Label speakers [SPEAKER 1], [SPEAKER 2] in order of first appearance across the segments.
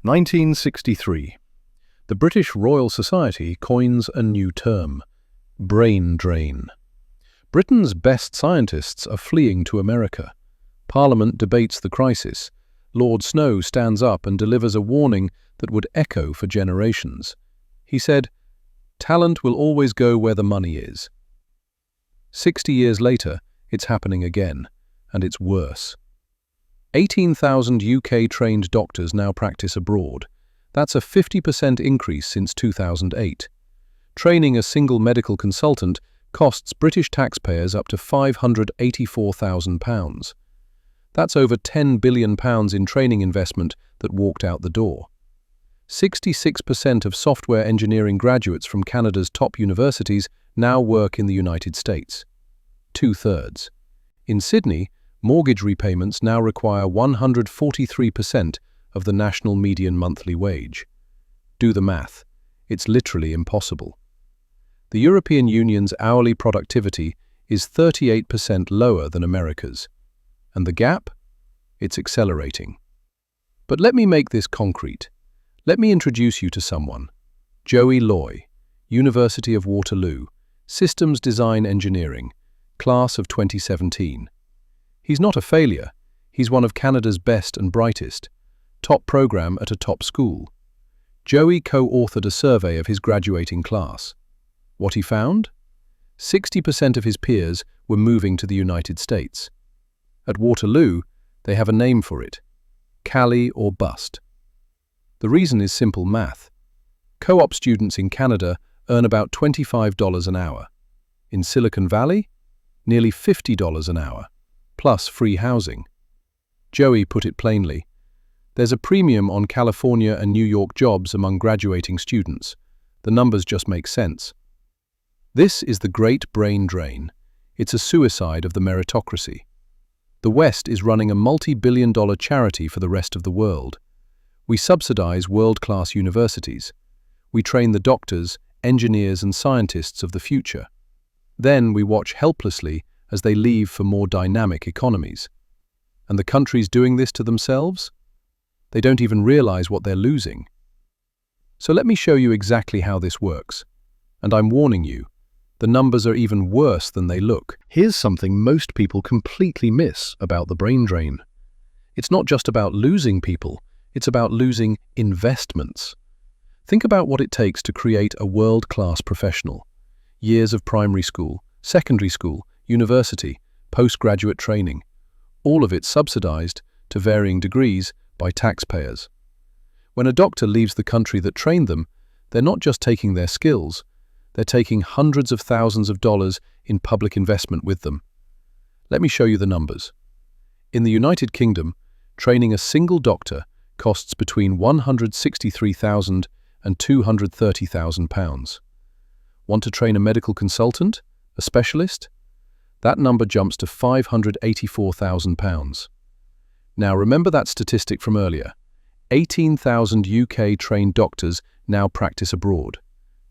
[SPEAKER 1] 1963. The British Royal Society coins a new term: brain drain. Britain's best scientists are fleeing to America. Parliament debates the crisis. Lord Snow stands up and delivers a warning that would echo for generations. He said, "Talent will always go where the money is." 60 years later, it's happening again, and it's worse. 18,000 UK-trained doctors now practice abroad. That's a 50% increase since 2008. Training a single medical consultant costs British taxpayers up to £584,000. That's over £10 billion in training investment that walked out the door. 66% of software engineering graduates from Canada's top universities now work in the United States. 2/3. In Sydney, mortgage repayments now require 143% of the national median monthly wage. Do the math. It's literally impossible. The European Union's hourly productivity is 38% lower than America's. And the gap? It's accelerating. But let me make this concrete. Let me introduce you to someone. Joey Loy, University of Waterloo, Systems Design Engineering, class of 2017. He's not a failure. He's one of Canada's best and brightest. Top program at a top school. Joey co-authored a survey of his graduating class. What he found? 60% of his peers were moving to the United States. At Waterloo, they have a name for it: Cali or bust. The reason is simple math. Co-op students in Canada earn about $25 an hour. In Silicon Valley, nearly $50 an hour, plus free housing. Joey put it plainly: there's a premium on California and New York jobs among graduating students. The numbers just make sense. This is the great brain drain. It's a suicide of the meritocracy. The West is running a multi-billion-dollar charity for the rest of the world. We subsidize world-class universities. We train the doctors, engineers, and scientists of the future. Then we watch helplessly as they leave for more dynamic economies. And the countries doing this to themselves? They don't even realize what they're losing. So let me show you exactly how this works. And I'm warning you, the numbers are even worse than they look. Here's something most people completely miss about the brain drain. It's not just about losing people, it's about losing investments. Think about what it takes to create a world-class professional. Years of primary school, secondary school, university, postgraduate training. All of it subsidized, to varying degrees, by taxpayers. When a doctor leaves the country that trained them, they're not just taking their skills, they're taking hundreds of thousands of dollars in public investment with them. Let me show you the numbers. In the United Kingdom, training a single doctor costs between £163,000 and £230,000. Want to train a medical consultant, a specialist? That number jumps to £584,000. Now remember that statistic from earlier. 18,000 UK-trained doctors now practice abroad.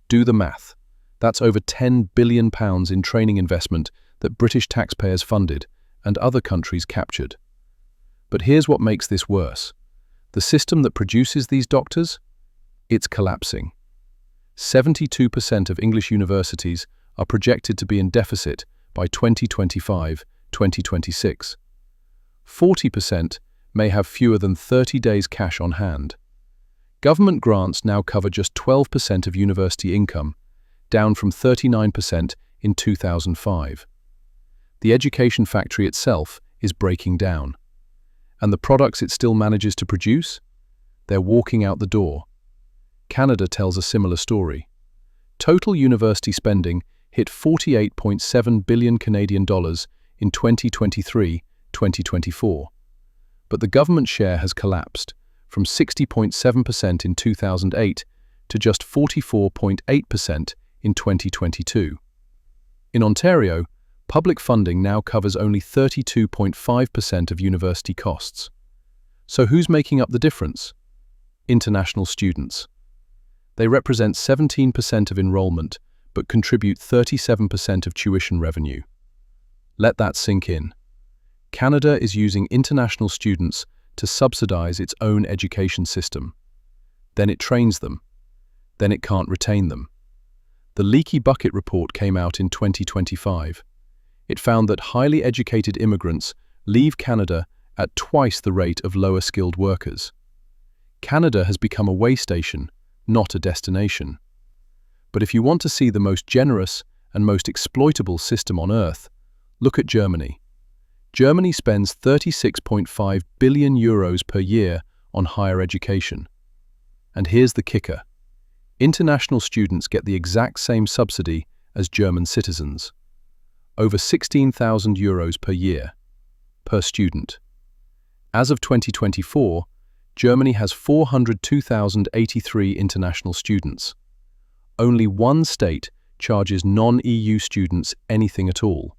[SPEAKER 1] Do the math. That's over £10 billion in training investment that British taxpayers funded and other countries captured. But here's what makes this worse. The system that produces these doctors? It's collapsing. 72% of English universities are projected to be in deficit by 2025-2026. 40% may have fewer than 30 days cash on hand. Government grants now cover just 12% of university income, down from 39% in 2005. The education factory itself is breaking down. And the products it still manages to produce? They're walking out the door. Canada tells a similar story. Total university spending hit $48.7 billion Canadian dollars in 2023-2024. But the government share has collapsed from 60.7% in 2008 to just 44.8% in 2022. In Ontario, public funding now covers only 32.5% of university costs. So who's making up the difference? International students. They represent 17% of enrollment, but contribute 37% of tuition revenue. Let that sink in. Canada is using international students to subsidize its own education system. Then it trains them. Then it can't retain them. The Leaky Bucket report came out in 2025. It found that highly educated immigrants leave Canada at twice the rate of lower-skilled workers. Canada has become a way station, not a destination. But if you want to see the most generous and most exploitable system on earth, look at Germany. Germany spends 36.5 billion euros per year on higher education. And here's the kicker. International students get the exact same subsidy as German citizens. Over 16,000 euros per year, per student. As of 2024, Germany has 402,083 international students. Only one state charges non-EU students anything at all.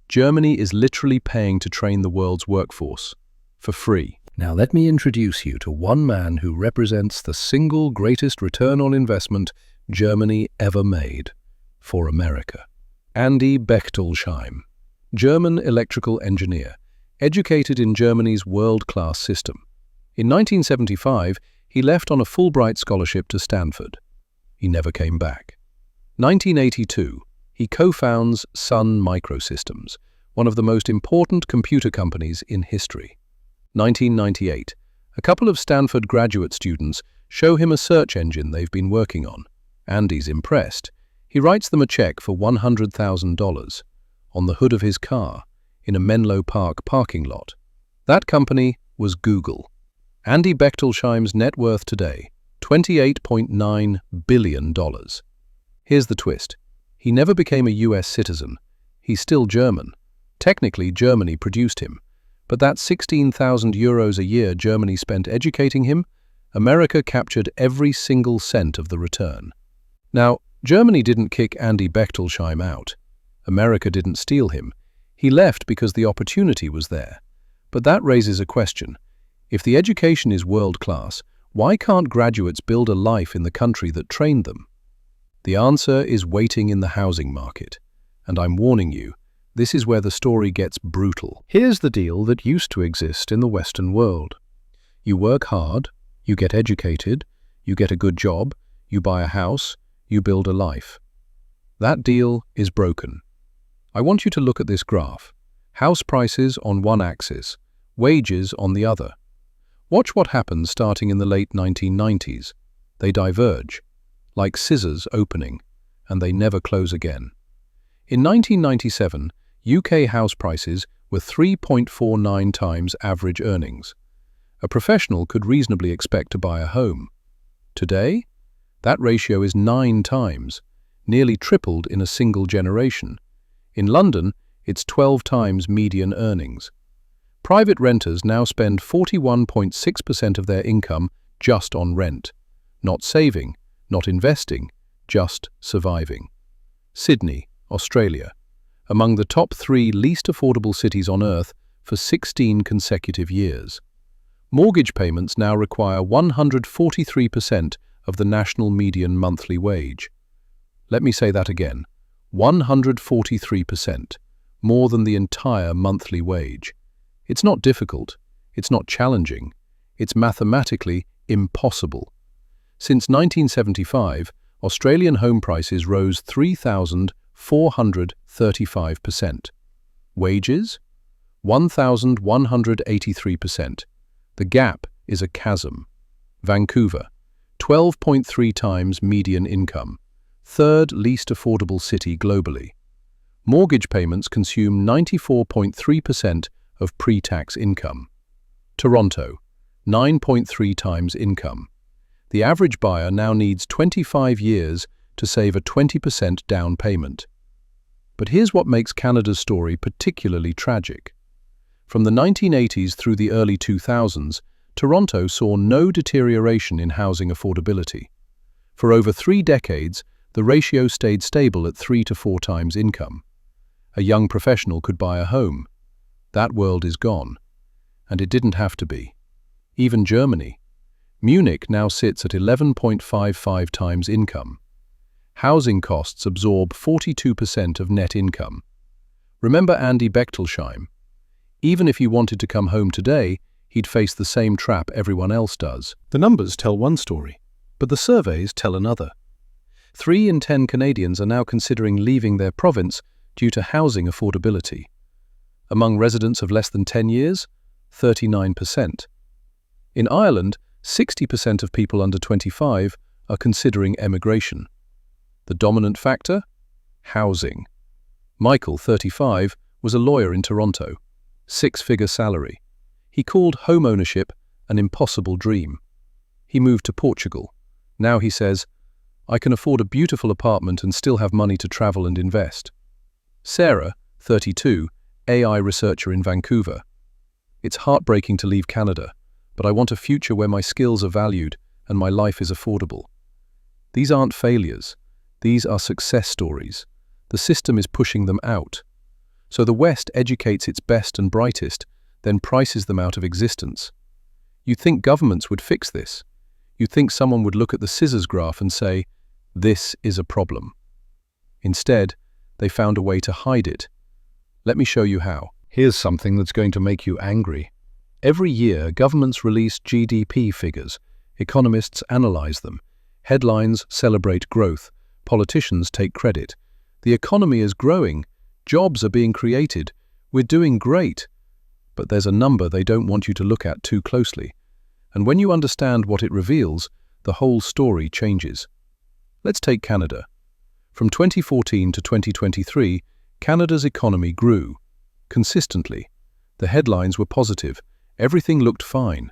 [SPEAKER 1] Germany is literally paying to train the world's workforce, for free. Now let me introduce you to one man who represents the single greatest return on investment Germany ever made for America. Andy Bechtolsheim, German electrical engineer, educated in Germany's world-class system. In 1975, he left on a Fulbright scholarship to Stanford. He never came back. 1982, he co-founds Sun Microsystems, one of the most important computer companies in history. 1998, a couple of Stanford graduate students show him a search engine they've been working on. Andy's impressed. He writes them a check for $100,000 on the hood of his car in a Menlo Park parking lot. That company was Google. Andy Bechtolsheim's net worth today, $28.9 billion. Here's the twist. He never became a US citizen. He's still German. Technically, Germany produced him. But that 16,000 euros a year Germany spent educating him, America captured every single cent of the return. Now, Germany didn't kick Andy Bechtolsheim out. America didn't steal him. He left because the opportunity was there. But that raises a question. If the education is world-class, why can't graduates build a life in the country that trained them? The answer is waiting in the housing market. And I'm warning you, this is where the story gets brutal. Here's the deal that used to exist in the Western world. You work hard, you get educated, you get a good job, you buy a house, you build a life. That deal is broken. I want you to look at this graph. House prices on one axis, wages on the other. Watch what happens starting in the late 1990s. They diverge, like scissors opening, and they never close again. In 1997, UK house prices were 3.49 times average earnings. A professional could reasonably expect to buy a home. Today, that ratio is 9 times, nearly tripled in a single generation. In London, it's 12 times median earnings. Private renters now spend 41.6% of their income just on rent. Not saving, not investing, just surviving. Sydney, Australia, among the top 3 least affordable cities on Earth for 16 consecutive years. Mortgage payments now require 143% of the national median monthly wage. Let me say that again. 143%, more than the entire monthly wage. It's not difficult, it's not challenging, it's mathematically impossible. Since 1975, Australian home prices rose 3,435%. Wages? 1,183%. The gap is a chasm. Vancouver, 12.3 times median income, third least affordable city globally. Mortgage payments consume 94.3% of pre-tax income. Toronto, 9.3 times income. The average buyer now needs 25 years to save a 20% down payment. But here's what makes Canada's story particularly tragic. From the 1980s through the early 2000s, Toronto saw no deterioration in housing affordability. For over 3 decades, the ratio stayed stable at 3 to 4 times income. A young professional could buy a home. That world is gone. And it didn't have to be. Even Germany. Munich now sits at 11.55 times income. Housing costs absorb 42% of net income. Remember Andy Bechtolsheim? Even if he wanted to come home today, he'd face the same trap everyone else does. The numbers tell one story, but the surveys tell another. 3 in 10 Canadians are now considering leaving their province due to housing affordability. Among residents of less than 10 years, 39%. In Ireland, 60% of people under 25 are considering emigration. The dominant factor? Housing. Michael, 35, was a lawyer in Toronto. 6-figure salary. He called homeownership an impossible dream. He moved to Portugal. Now he says, "I can afford a beautiful apartment and still have money to travel and invest." Sarah, 32, AI researcher in Vancouver. "It's heartbreaking to leave Canada, but I want a future where my skills are valued and my life is affordable." These aren't failures. These are success stories. The system is pushing them out. So the West educates its best and brightest, then prices them out of existence. You'd think governments would fix this. You'd think someone would look at the scissors graph and say, "This is a problem." Instead, they found a way to hide it. Let me show you how. Here's something that's going to make you angry. Every year, governments release GDP figures. Economists analyze them. Headlines celebrate growth. Politicians take credit. The economy is growing. Jobs are being created. We're doing great. But there's a number they don't want you to look at too closely. And when you understand what it reveals, the whole story changes. Let's take Canada. From 2014 to 2023, Canada's economy grew. Consistently. The headlines were positive. Everything looked fine.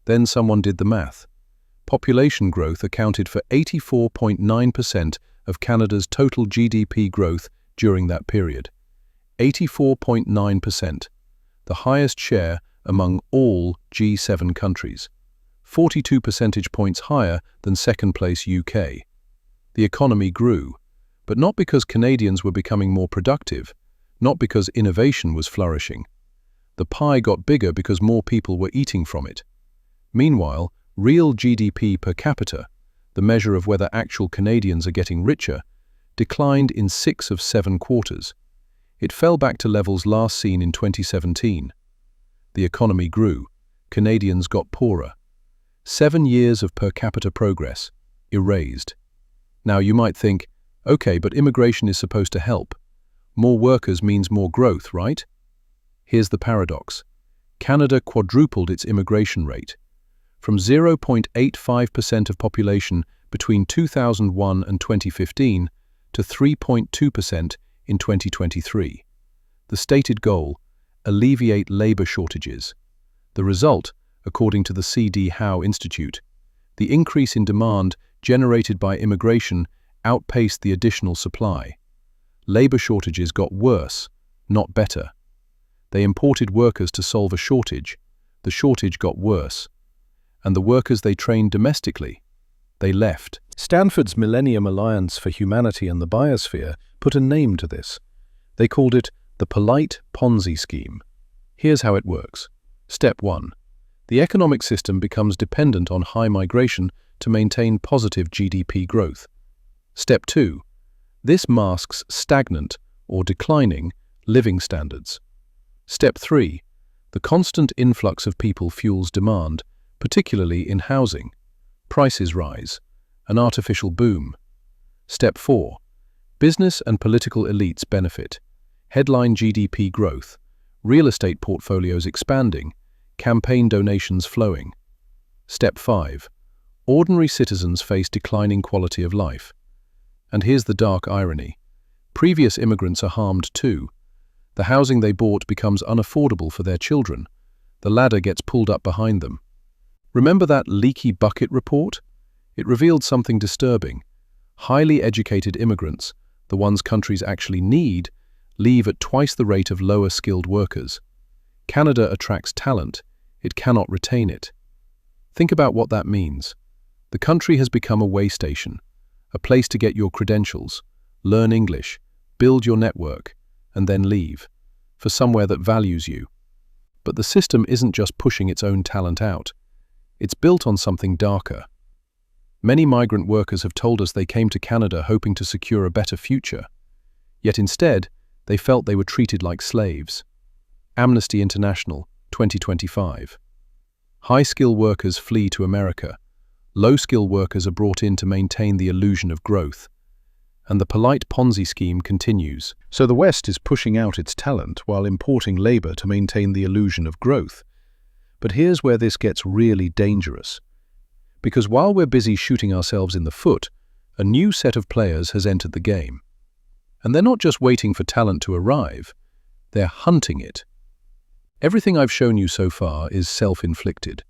[SPEAKER 1] Then someone did the math. Population growth accounted for 84.9% of Canada's total GDP growth during that period. 84.9%, the highest share among all G7 countries. 42 percentage points higher than second-place UK. The economy grew, but not because Canadians were becoming more productive, not because innovation was flourishing. The pie got bigger because more people were eating from it. Meanwhile, real GDP per capita, the measure of whether actual Canadians are getting richer, declined in 6 of 7 quarters. It fell back to levels last seen in 2017. The economy grew. Canadians got poorer. 7 years of per capita progress, erased. Now you might think, okay, but immigration is supposed to help. More workers means more growth, right? Here's the paradox. Canada quadrupled its immigration rate. From 0.85% of population between 2001 and 2015 to 3.2% in 2023. The stated goal, alleviate labor shortages. The result, according to the C.D. Howe Institute, the increase in demand generated by immigration outpaced the additional supply. Labor shortages got worse, not better. They imported workers to solve a shortage. The shortage got worse. And the workers they trained domestically, they left. Stanford's Millennium Alliance for Humanity and the Biosphere put a name to this. They called it the polite Ponzi scheme. Here's how it works. Step 1. The economic system becomes dependent on high migration to maintain positive GDP growth. Step 2. This masks stagnant or declining living standards. Step 3. The constant influx of people fuels demand, particularly in housing. Prices rise, an artificial boom. Step 4. Business and political elites benefit. Headline GDP growth, real estate portfolios expanding, campaign donations flowing. Step 5. Ordinary citizens face declining quality of life. And here's the dark irony. Previous immigrants are harmed too. The housing they bought becomes unaffordable for their children. The ladder gets pulled up behind them. Remember that leaky bucket report? It revealed something disturbing. Highly educated immigrants, the ones countries actually need, leave at twice the rate of lower-skilled workers. Canada attracts talent. It cannot retain it. Think about what that means. The country has become a way station, a place to get your credentials, learn English, build your network, and then leave, for somewhere that values you. But the system isn't just pushing its own talent out. It's built on something darker. Many migrant workers have told us they came to Canada hoping to secure a better future. Yet instead, they felt they were treated like slaves. Amnesty International, 2025. High-skill workers flee to America. Low-skill workers are brought in to maintain the illusion of growth. And the polite Ponzi scheme continues. So the West is pushing out its talent while importing labor to maintain the illusion of growth. But here's where this gets really dangerous. Because while we're busy shooting ourselves in the foot, a new set of players has entered the game. And they're not just waiting for talent to arrive, they're hunting it. Everything I've shown you so far is self-inflicted.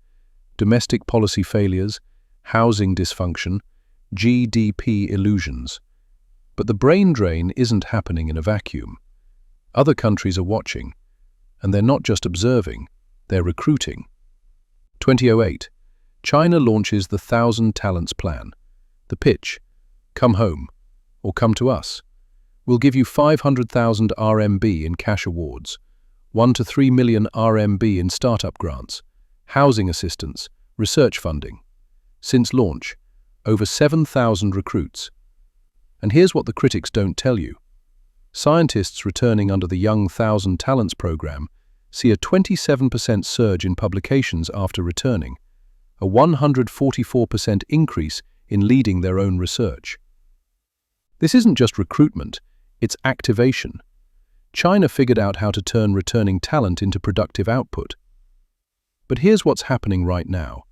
[SPEAKER 1] Domestic policy failures, housing dysfunction, GDP illusions. But the brain drain isn't happening in a vacuum. Other countries are watching, and they're not just observing, they're recruiting. 2008, China launches the 1,000 Talents Plan. The pitch: come home, or come to us. We'll give you 500,000 RMB in cash awards, 1 to 3 million RMB in startup grants, housing assistance, research funding. Since launch, over 7,000 recruits. And here's what the critics don't tell you. Scientists returning under the Young 1,000 Talents program see a 27% surge in publications after returning, a 144% increase in leading their own research. This isn't just recruitment, it's activation. China figured out how to turn returning talent into productive output. But here's what's happening right now.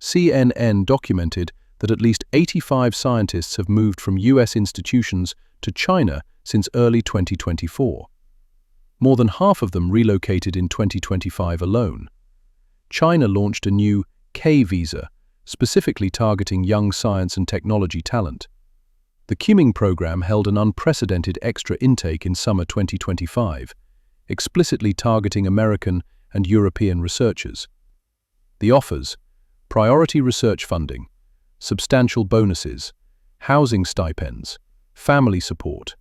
[SPEAKER 1] CNN documented that at least 85 scientists have moved from US institutions to China since early 2024. More than half of them relocated in 2025 alone. China launched a new K visa, specifically targeting young science and technology talent. The Qiming program held an unprecedented extra intake in summer 2025, explicitly targeting American and European researchers. The offers: priority research funding, substantial bonuses, housing stipends, family support.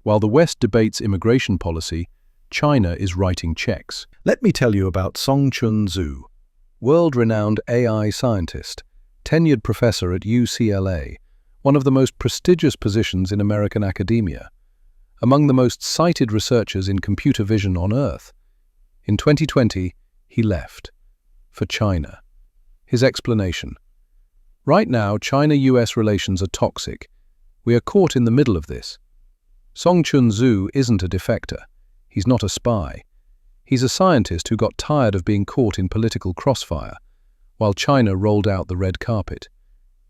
[SPEAKER 1] While the West debates immigration policy, China is writing checks. Let me tell you about Songchun Zhu, world-renowned AI scientist, tenured professor at UCLA, one of the most prestigious positions in American academia, among the most cited researchers in computer vision on Earth. In 2020, he left for China. His explanation: right now, China-US relations are toxic. We are caught in the middle of this. Songchun Zhu isn't a defector. He's not a spy. He's a scientist who got tired of being caught in political crossfire, while China rolled out the red carpet.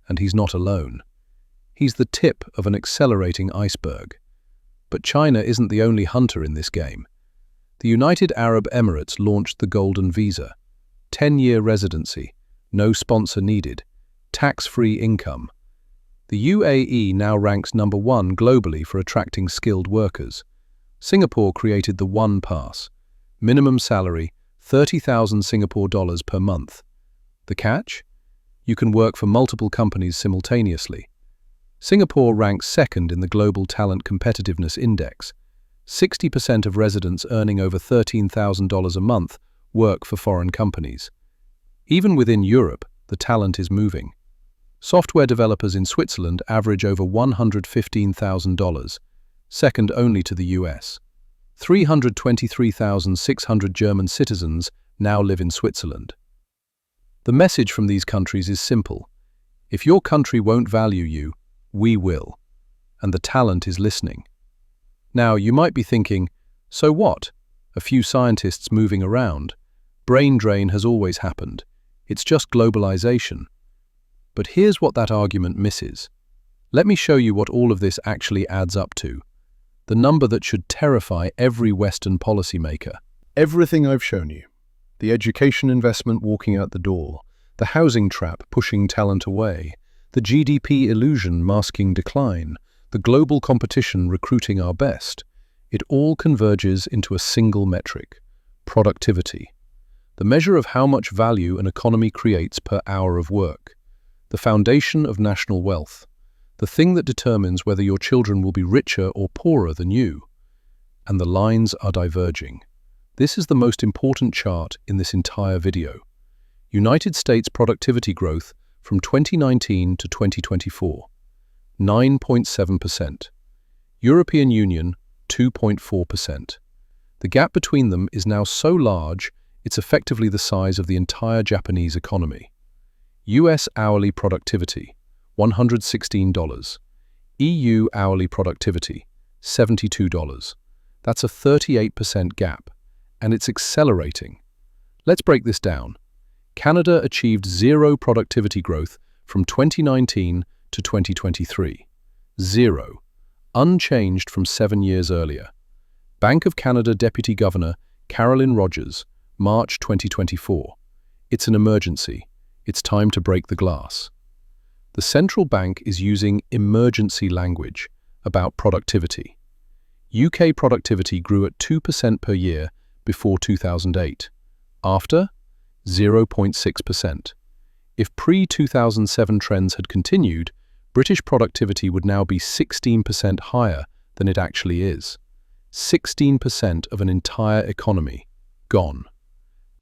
[SPEAKER 1] And he's not alone. He's the tip of an accelerating iceberg. But China isn't the only hunter in this game. The United Arab Emirates launched the Golden Visa. 10-year residency, no sponsor needed, tax-free income. The UAE now ranks #1 globally for attracting skilled workers. Singapore created the One Pass. Minimum salary, 30,000 Singapore dollars per month. The catch? You can work for multiple companies simultaneously. Singapore ranks second in the Global Talent Competitiveness Index. 60% of residents earning over $13,000 a month work for foreign companies. Even within Europe, the talent is moving. Software developers in Switzerland average over $115,000, second only to the US. 323,600 German citizens now live in Switzerland. The message from these countries is simple. If your country won't value you, we will. And the talent is listening. Now, you might be thinking, so what? A few scientists moving around. Brain drain has always happened. It's just globalization. But here's what that argument misses. Let me show you what all of this actually adds up to. The number that should terrify every Western policymaker. Everything I've shown you. The education investment walking out the door, the housing trap pushing talent away, the GDP illusion masking decline, the global competition recruiting our best. It all converges into a single metric: productivity. The measure of how much value an economy creates per hour of work. The foundation of national wealth. The thing that determines whether your children will be richer or poorer than you. And the lines are diverging. This is the most important chart in this entire video. United States productivity growth from 2019 to 2024, 9.7%. European Union, 2.4%. The gap between them is now so large, It's effectively the size of the entire Japanese economy. US hourly productivity, $116. EU hourly productivity, $72. That's a 38% gap, and it's accelerating. Let's break this down. Canada achieved zero productivity growth from 2019 to 2023. Zero. Unchanged from 7 years earlier. Bank of Canada Deputy Governor Carolyn Rogers, March 2024. It's an emergency. It's time to break the glass. The central bank is using emergency language about productivity. UK productivity grew at 2% per year before 2008. After, 0.6%. If pre-2007 trends had continued, British productivity would now be 16% higher than it actually is. 16% of an entire economy gone.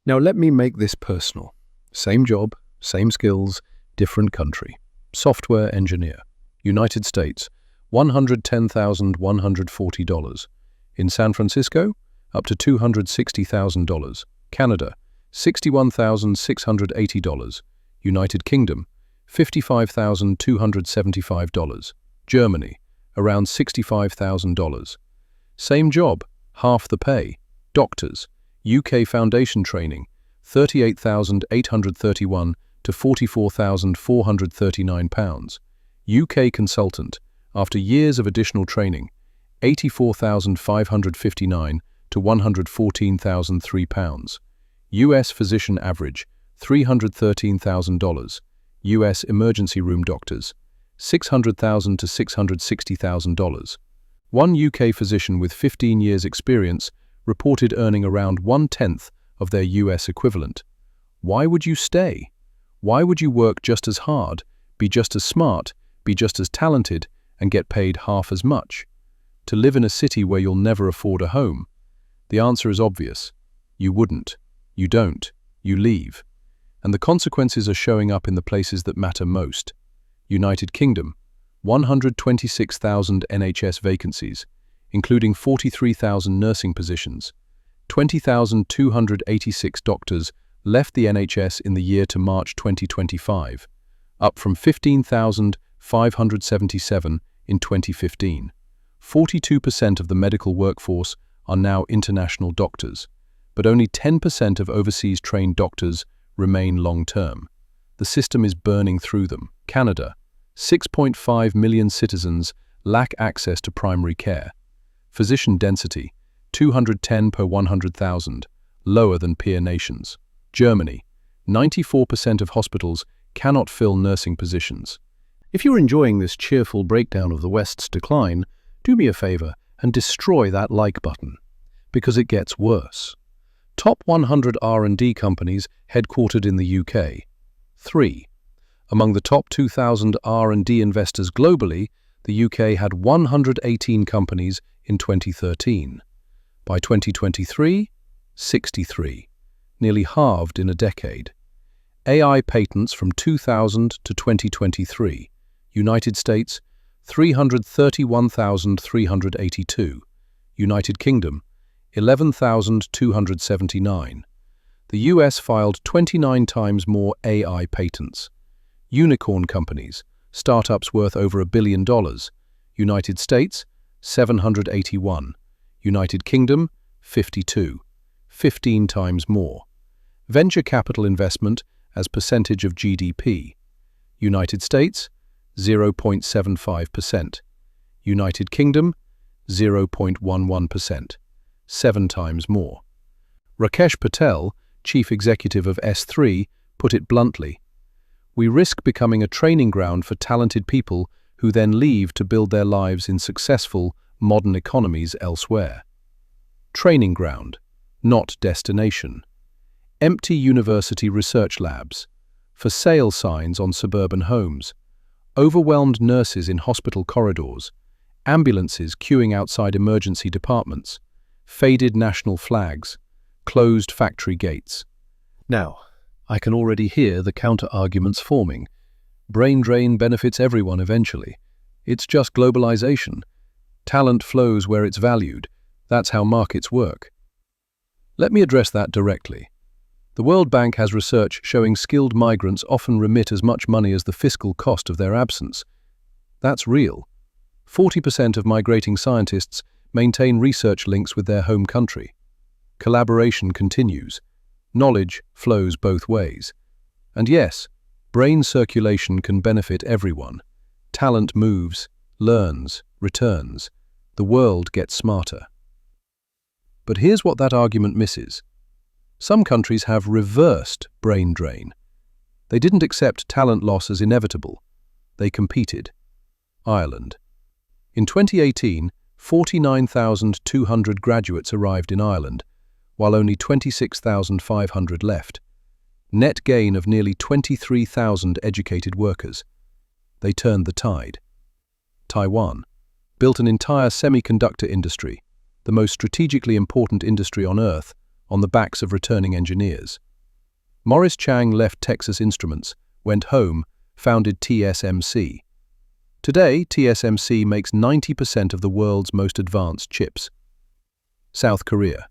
[SPEAKER 1] Now let me make this personal. Same job, same skills, different country. Software engineer. United States, $110,140. In San Francisco, up to $260,000. Canada, $61,680. United Kingdom, $55,275. Germany, around $65,000. Same job, half the pay. Doctors, UK foundation training, £38,831 to £44,439. UK consultant, after years of additional training, £84,559 to £114,003. US physician average, $313,000. US emergency room doctors, $600,000 to $660,000. One UK physician with 15 years experience reported earning around 1/10 of their US equivalent. Why would you stay? Why would you work just as hard, be just as smart, be just as talented, and get paid half as much? To live in a city where you'll never afford a home? The answer is obvious. You wouldn't. You don't. You leave. And the consequences are showing up in the places that matter most. United Kingdom, 126,000 NHS vacancies, including 43,000 nursing positions. 20,286 doctors left the NHS in the year to March 2025, up from 15,577 in 2015. 42% of the medical workforce are now international doctors, but only 10% of overseas trained doctors remain long-term. The system is burning through them. Canada, 6.5 million citizens lack access to primary care. Physician density, 210 per 100,000, lower than peer nations. Germany, 94% of hospitals cannot fill nursing positions. If you're enjoying this cheerful breakdown of the West's decline, do me a favor and destroy that like button, because it gets worse. Top 100 R&D companies headquartered in the UK. 3. Among the top 2,000 R&D investors globally, the UK had 118 companies in 2013. By 2023, 63, nearly halved in a decade. AI patents from 2000 to 2023, United States, 331,382, United Kingdom, 11,279. The US filed 29 times more AI patents. Unicorn companies, startups worth over $1 billion. United States, 781. United Kingdom, 52. 15 times more. Venture capital investment as percentage of GDP. United States, 0.75%. United Kingdom, 0.11%. 7 times more. Rakesh Patel, chief executive of S3, put it bluntly: "We risk becoming a training ground for talented people who then leave to build their lives in successful, modern economies elsewhere." Training ground, not destination. Empty university research labs. For sale signs on suburban homes. Overwhelmed nurses in hospital corridors. Ambulances queuing outside emergency departments. Faded national flags. Closed factory gates. Now, I can already hear the counter-arguments forming. Brain drain benefits everyone eventually. It's just globalization. Talent flows where it's valued. That's how markets work. Let me address that directly. The World Bank has research showing skilled migrants often remit as much money as the fiscal cost of their absence. That's real. 40% of migrating scientists maintain research links with their home country. Collaboration continues. Knowledge flows both ways. And yes, brain circulation can benefit everyone. Talent moves, learns, returns. The world gets smarter. But here's what that argument misses. Some countries have reversed brain drain. They didn't accept talent loss as inevitable. They competed. Ireland. In 2018, 49,200 graduates arrived in Ireland, while only 26,500 left. Net gain of nearly 23,000 educated workers. They turned the tide. Taiwan built an entire semiconductor industry, the most strategically important industry on Earth, on the backs of returning engineers. Morris Chang left Texas Instruments, went home, founded TSMC. Today, TSMC makes 90% of the world's most advanced chips. South Korea.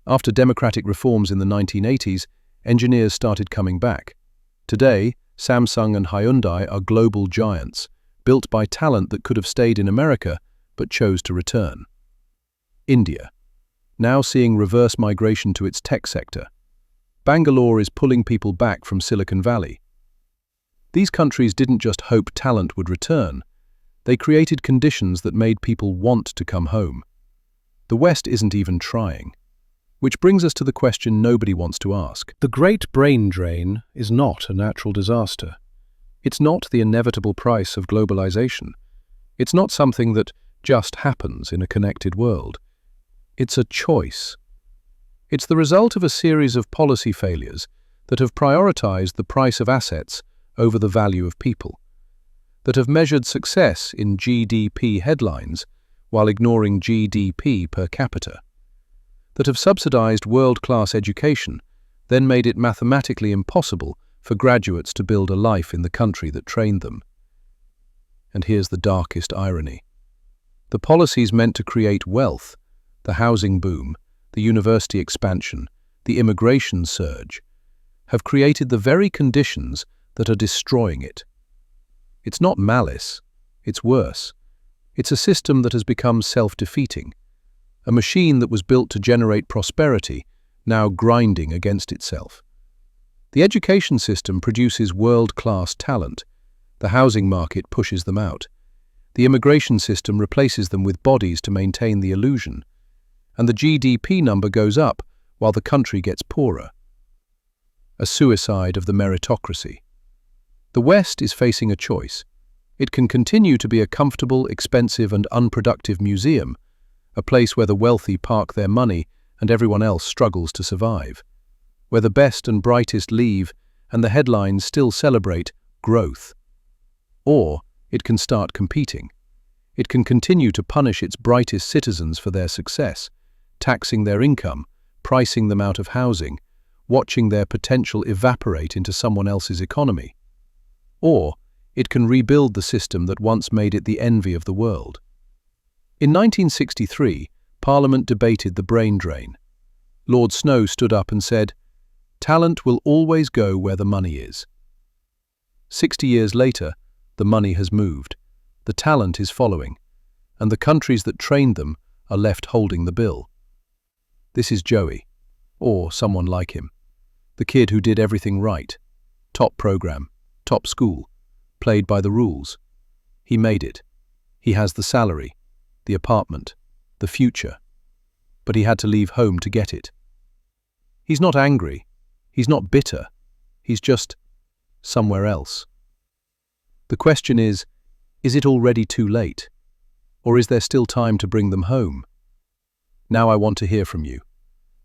[SPEAKER 1] After democratic reforms in the 1980s, engineers started coming back. Today, Samsung and Hyundai are global giants, built by talent that could have stayed in America but chose to return. India. Now seeing reverse migration to its tech sector. Bangalore is pulling people back from Silicon Valley. These countries didn't just hope talent would return, they created conditions that made people want to come home. The West isn't even trying. Which brings us to the question nobody wants to ask. The Great Brain Drain is not a natural disaster. It's not the inevitable price of globalization. It's not something that just happens in a connected world. It's a choice. It's the result of a series of policy failures that have prioritized the price of assets over the value of people, that have measured success in GDP headlines while ignoring GDP per capita, that have subsidized world-class education, then made it mathematically impossible for graduates to build a life in the country that trained them. And here's the darkest irony. The policies meant to create wealth, the housing boom, the university expansion, the immigration surge, have created the very conditions that are destroying it. It's not malice, it's worse. It's a system that has become self-defeating, a machine that was built to generate prosperity, now grinding against itself. The education system produces world-class talent. The housing market pushes them out. The immigration system replaces them with bodies to maintain the illusion. And the GDP number goes up while the country gets poorer. A suicide of the meritocracy. The West is facing a choice. It can continue to be a comfortable, expensive and unproductive museum, a place where the wealthy park their money and everyone else struggles to survive, where the best and brightest leave and the headlines still celebrate growth. Or it can start competing. It can continue to punish its brightest citizens for their success, taxing their income, pricing them out of housing, watching their potential evaporate into someone else's economy. Or it can rebuild the system that once made it the envy of the world. In 1963, Parliament debated the brain drain. Lord Snow stood up and said, "Talent will always go where the money is." 60 years later, the money has moved, the talent is following, and the countries that trained them are left holding the bill. This is Joey, or someone like him, the kid who did everything right, top program, top school, played by the rules. He made it. He has the salary, the apartment, the future, but he had to leave home to get it. He's not angry, he's not bitter, he's just somewhere else. The question is it already too late? Or is there still time to bring them home? Now I want to hear from you.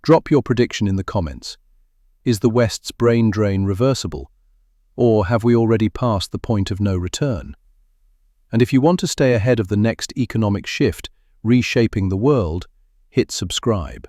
[SPEAKER 1] Drop your prediction in the comments. Is the West's brain drain reversible? Or have we already passed the point of no return? And if you want to stay ahead of the next economic shift reshaping the world, hit subscribe.